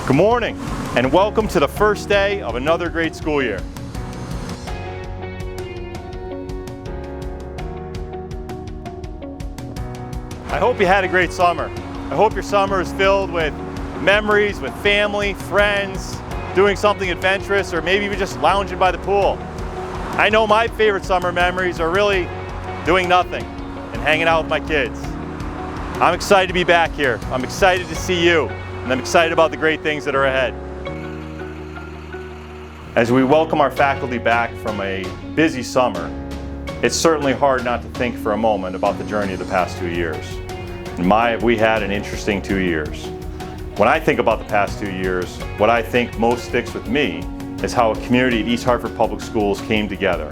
Good morning, and welcome to the first day of another great school year. I hope you had a great summer. I hope your summer is filled with memories, with family, friends, doing something adventurous, or maybe even just lounging by the pool. I know my favorite summer memories are really doing nothing and hanging out with my kids. I'm excited to be back here. I'm excited to see you, and I'm excited about the great things that are ahead. As we welcome our faculty back from a busy summer, it's certainly hard not to think for a moment about the journey of the past 2 years. And we had an interesting 2 years. When I think about the past 2 years, what I think most sticks with me is how a community at East Hartford Public Schools came together,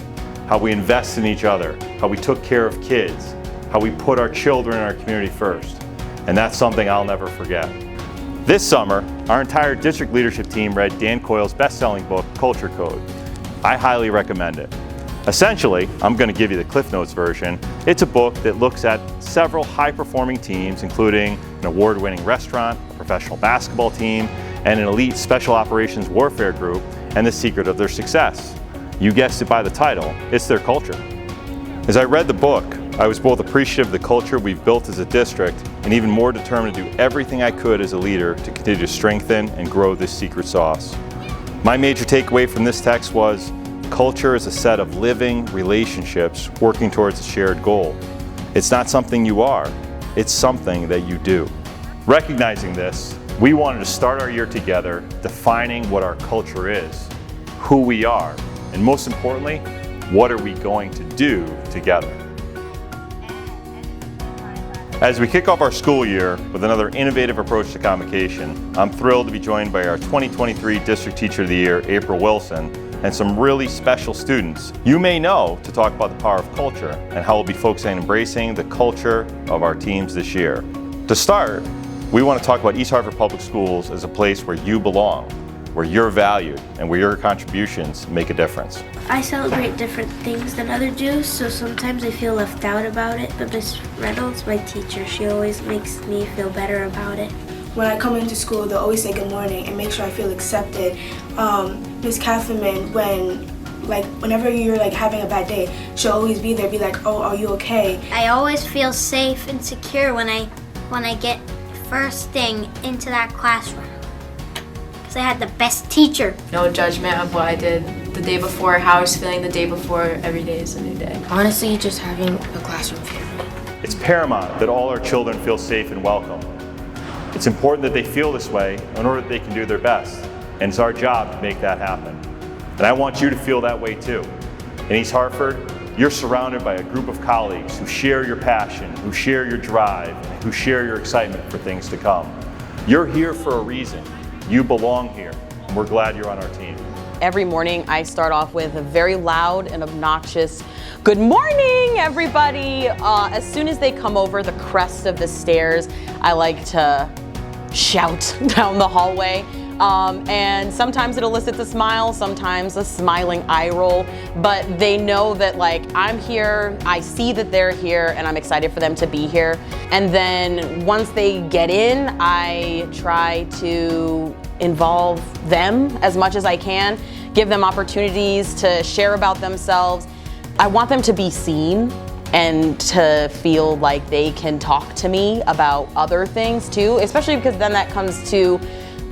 how we invest in each other, how we took care of kids, how we put our children and our community first. And that's something I'll never forget. This summer, our entire district leadership team read Dan Coyle's best-selling book, Culture Code. I highly recommend it. Essentially, I'm going to give you the Cliff Notes version. It's a book that looks at several high-performing teams, including an award-winning restaurant, a professional basketball team, and an elite special operations warfare group, and the secret of their success. You guessed it by the title, it's their culture. As I read the book, I was both appreciative of the culture we've built as a district and even more determined to do everything I could as a leader to continue to strengthen and grow this secret sauce. My major takeaway from this text was, culture is a set of living relationships working towards a shared goal. It's not something you are, it's something that you do. Recognizing this, we wanted to start our year together defining what our culture is, who we are, and most importantly, what are we going to do together. As we kick off our school year with another innovative approach to convocation, I'm thrilled to be joined by our 2023 District Teacher of the Year, April Wilson, and some really special students you may know to talk about the power of culture and how we'll be focusing on embracing the culture of our teams this year. To start, we want to talk about East Hartford Public Schools as a place where you belong, where you're valued, and where your contributions make a difference. I celebrate different things than others do, so sometimes I feel left out about it, but Miss Reynolds, my teacher, she always makes me feel better about it. When I come into school, they'll always say good morning and make sure I feel accepted. Miss Catherine, whenever you're having a bad day, she'll always be there, be like, "Oh, are you okay?" I always feel safe and secure when I get first thing into that classroom, because I had the best teacher. No judgment of what I did the day before, how I was feeling the day before. Every day is a new day. Honestly, just having a classroom family. It's paramount that all our children feel safe and welcome. It's important that they feel this way in order that they can do their best, and it's our job to make that happen. And I want you to feel that way too. In East Hartford, you're surrounded by a group of colleagues who share your passion, who share your drive, who share your excitement for things to come. You're here for a reason. You belong here, and we're glad you're on our team. Every morning I start off with a very loud and obnoxious good morning, everybody. As soon as they come over the crest of the stairs, I like to shout down the hallway. And sometimes it elicits a smile, sometimes a smiling eye roll, but they know that I'm here, I see that they're here, and I'm excited for them to be here. And then once they get in, I try to involve them as much as I can, give them opportunities to share about themselves. I want them to be seen and to feel like they can talk to me about other things too, especially because then that comes to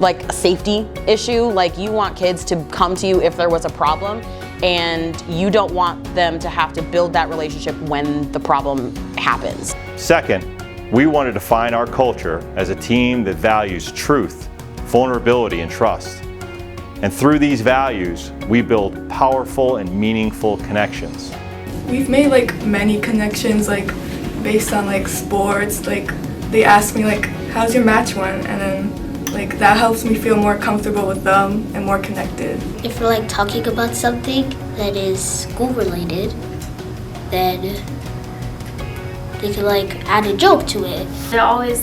a safety issue. You want kids to come to you if there was a problem, and you don't want them to have to build that relationship when the problem happens. Second, we want to define our culture as a team that values truth, vulnerability, and trust. And through these values, we build powerful and meaningful connections. We've made many connections based on sports. They ask me how's your match went, and then that helps me feel more comfortable with them and more connected. If we're talking about something that is school related, then they can add a joke to it. They're always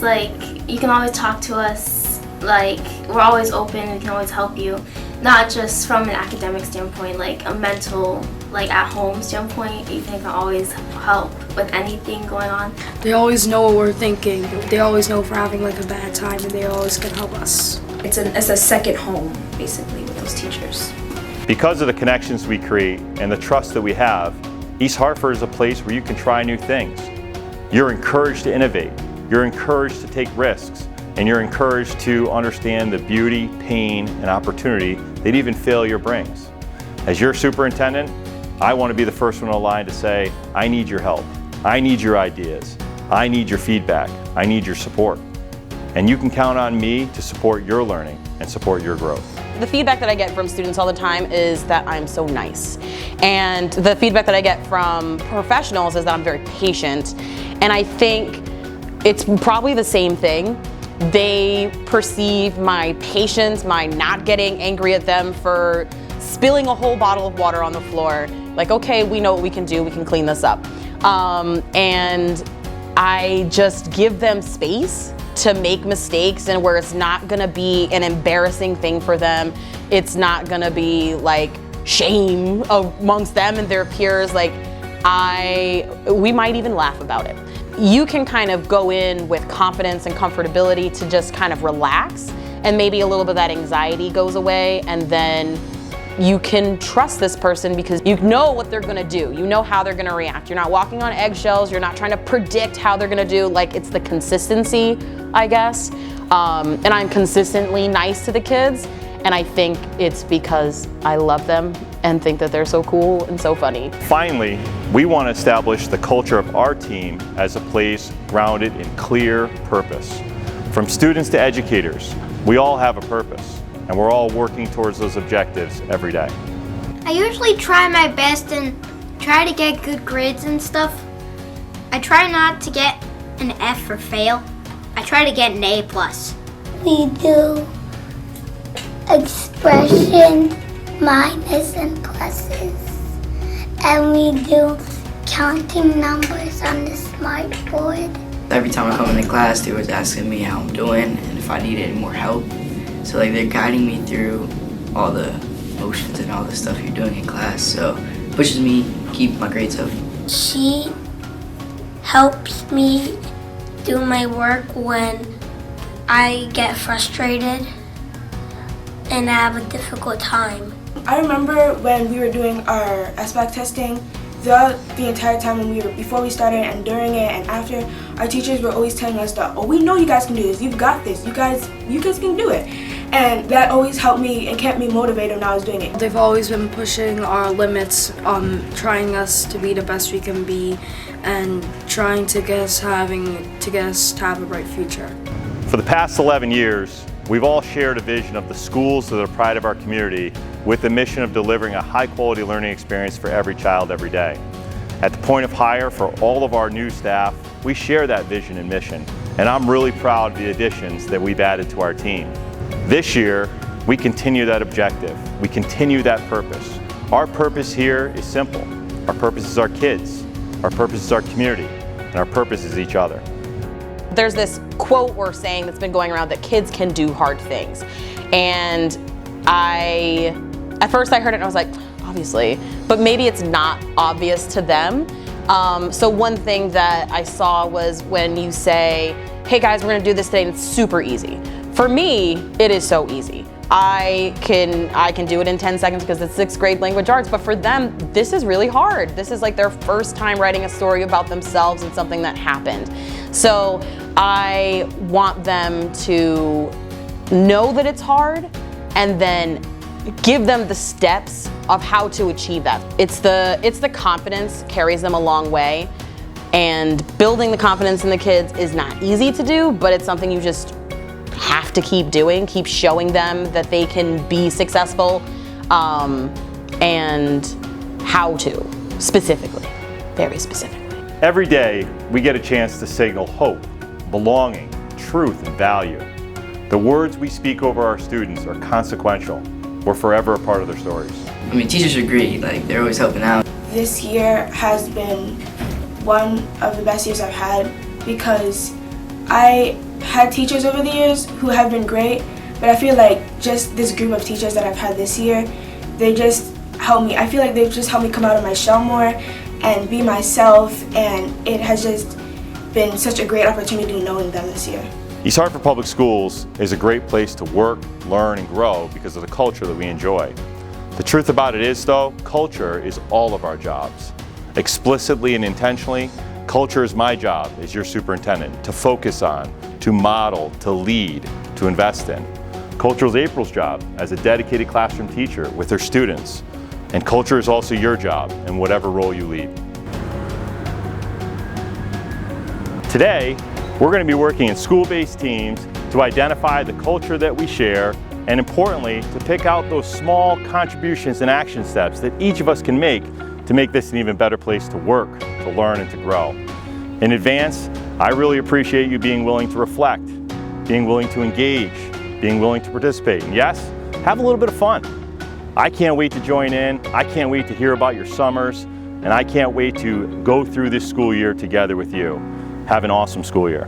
you can always talk to us, we're always open, we can always help you. Not just from an academic standpoint, a mental, at home standpoint, you can always help with anything going on. They always know what we're thinking. They always know if we're having a bad time, and they always can help us. It's a second home, basically, with those teachers. Because of the connections we create and the trust that we have, East Hartford is a place where you can try new things. You're encouraged to innovate, you're encouraged to take risks, and you're encouraged to understand the beauty, pain, and opportunity that even failure brings. As your superintendent, I want to be the first one in line to say, I need your help, I need your ideas, I need your feedback, I need your support. And you can count on me to support your learning and support your growth. The feedback that I get from students all the time is that I'm so nice. And the feedback that I get from professionals is that I'm very patient. And I think it's probably the same thing. They perceive my patience, my not getting angry at them for spilling a whole bottle of water on the floor. Like, okay, we know what we can do, we can clean this up. And I just give them space to make mistakes, and where it's not gonna be an embarrassing thing for them. It's not gonna be like shame amongst them and their peers. Like, we might even laugh about it. You can kind of go in with confidence and comfortability to just kind of relax, and maybe a little bit of that anxiety goes away, and then you can trust this person because you know what they're gonna do. You know how they're gonna react. You're not walking on eggshells. You're not trying to predict how they're gonna do. Like, it's the consistency, I guess. And I'm consistently nice to the kids. And I think it's because I love them and think that they're so cool and so funny. Finally, we want to establish the culture of our team as a place grounded in clear purpose. From students to educators, we all have a purpose, and we're all working towards those objectives every day. I usually try my best and try to get good grades and stuff. I try not to get an F or fail. I try to get an A+. We do expression, minus, and pluses. And we do counting numbers on the smart board. Every time I come into class, they was asking me how I'm doing and if I need any more help. So like they're guiding me through all the motions and all the stuff you're doing in class. So it pushes me to keep my grades up. She helps me do my work when I get frustrated and I have a difficult time. I remember when we were doing our SBAC testing, throughout the entire time before we started and during it and after, our teachers were always telling us that, oh, we know you guys can do this, you've got this, you guys can do it. And that always helped me and kept me motivated when I was doing it. They've always been pushing our limits, trying us to be the best we can be, and trying to get us to have a bright future. For the past 11 years, we've all shared a vision of the schools that are the pride of our community with the mission of delivering a high-quality learning experience for every child every day. At the point of hire for all of our new staff, we share that vision and mission, and I'm really proud of the additions that we've added to our team. This year, we continue that objective. We continue that purpose. Our purpose here is simple. Our purpose is our kids. Our purpose is our community. And our purpose is each other. There's this quote or saying that's been going around that kids can do hard things. And at first I heard it and I was like, obviously, but maybe it's not obvious to them. So one thing that I saw was when you say, hey guys, we're gonna do this today and it's super easy. For me, it is so easy. I can do it in 10 seconds because it's 6th grade language arts, but for them, this is really hard. This is like their first time writing a story about themselves and something that happened. So I want them to know that it's hard and then give them the steps of how to achieve that. It's the confidence carries them a long way, and building the confidence in the kids is not easy to do, but it's something you just have to keep doing, keep showing them that they can be successful, and how to, specifically, very specifically. Every day, we get a chance to signal hope, belonging, truth, and value. The words we speak over our students are consequential. We're forever a part of their stories. I mean, teachers are great, like they're always helping out. This year has been one of the best years I've had because I had teachers over the years who have been great, but I feel like just this group of teachers that I've had this year, they just helped me. I feel like they've just helped me come out of my shell more and be myself, and it has just been such a great opportunity knowing them this year. East Hartford Public Schools is a great place to work, learn, and grow because of the culture that we enjoy. The truth about it is, though, culture is all of our jobs. Explicitly and intentionally, culture is my job as your superintendent to focus on, to model, to lead, to invest in. Culture is April's job as a dedicated classroom teacher with her students. And culture is also your job in whatever role you lead. Today, we're going to be working in school-based teams to identify the culture that we share and, importantly, to pick out those small contributions and action steps that each of us can make to make this an even better place to work, to learn, and to grow. In advance, I really appreciate you being willing to reflect, being willing to engage, being willing to participate, and yes, have a little bit of fun. I can't wait to join in, I can't wait to hear about your summers, and I can't wait to go through this school year together with you. Have an awesome school year.